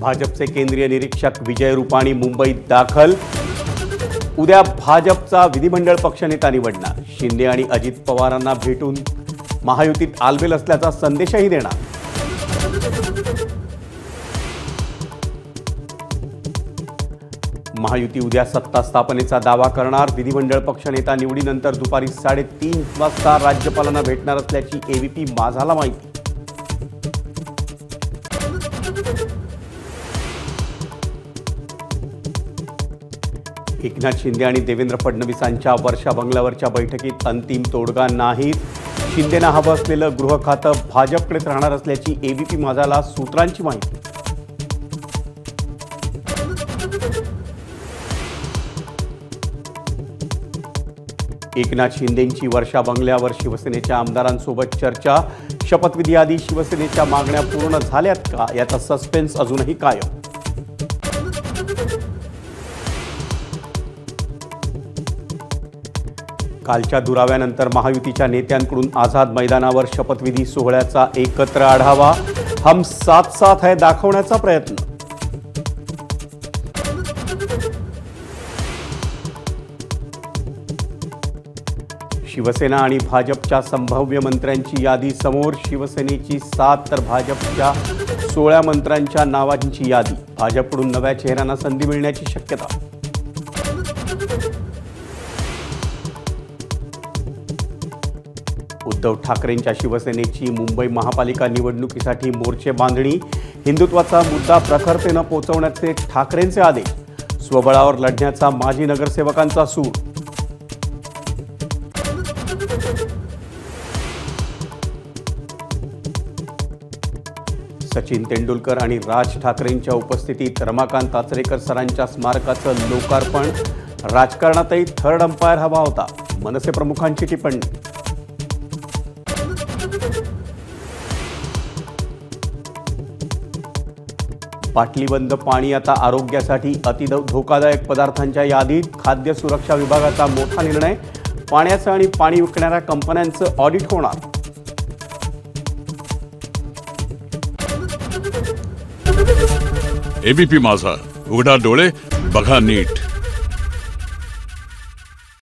भाजपचे केंद्रीय निरीक्षक विजय रुपाणी मुंबईत दाखल। उद्या भाजपचा विधिमंडळ पक्षनेता निवडणार। शिंदे आणि अजित पवारांना भेटून महायुतीत आलबेल असल्याचा संदेशही देणार। महायुती उद्या सत्ता स्थापनेचा दावा करणार। विधिमंडळ पक्षनेता निवडीनंतर दुपारी 3:30 वाजता राज्यपालांना भेटणार असल्याची एबीपी माझाला माहिती। एकनाथ शिंदे आणि देवेंद्र फडणवीसांच्या वर्षा बंगल्यावरच्या बैठकीत अंतिम तोडगा नाही। शिंदेंना हवं असलेलं गृह खातं भाजपकडेच राहणार असल्याची एबीपी माझाला सूत्रांची माहिती। एकनाथ शिंदेंची वर्षा बंगल्यावर शिवसेनेच्या आमदारांसोबत चर्चा। शपथविधी आधी शिवसेनेच्या मागण्या पूर्ण झाल्यात का याचा सस्पेन्स अजूनही कायम। कालच्या दुराव्यानंतर महायुतीच्या नेत्यांकडून आझाद मैदानावर शपथविधी सोहळ्याचा एकत्र आढावा। हम साथ साथ है दाखवण्याचा प्रयत्न। शिवसेना आणि भाजपच्या संभाव्य मंत्र्यांची यादी समोर। शिवसेनेची 7 तर भाजपच्या 16 मंत्र्यांच्या नावांची यादी। भाजपकडून नव्या चेहऱ्यांना संधी मिळण्याची शक्यता। उद्धव ठाकरेंच्या शिवसेनेची मुंबई महापालिका निवडणुकीसाठी मोर्चे बांधणी। हिंदुत्वाचा मुद्दा प्रखरतेने पोहोचवण्याचे ठाकरेंचे आदेश। स्वबळावर लढण्याचा माजी नगरसेवकांचा सूर। सचिन तेंडुलकर आणि राज ठाकरेंच्या उपस्थितीत रमाकांत आचरेकर सरांच्या स्मारकाचं लोकार्पण। राजकारणातही थर्ड अंपायर हवा होता, मनसे प्रमुखांची टिप्पणी। बाटलीबंद पाणी आता आरोग्यासाठी अति धोकादायक पदार्थांच्या यादीत। खाद्य सुरक्षा विभागाचा मोठा निर्णय। पाण्याचं आणि पाणी विकणाऱ्या कंपन्यांचं ऑडिट होणार। एबीपी माझा, उघडा डोळे बघा नीट।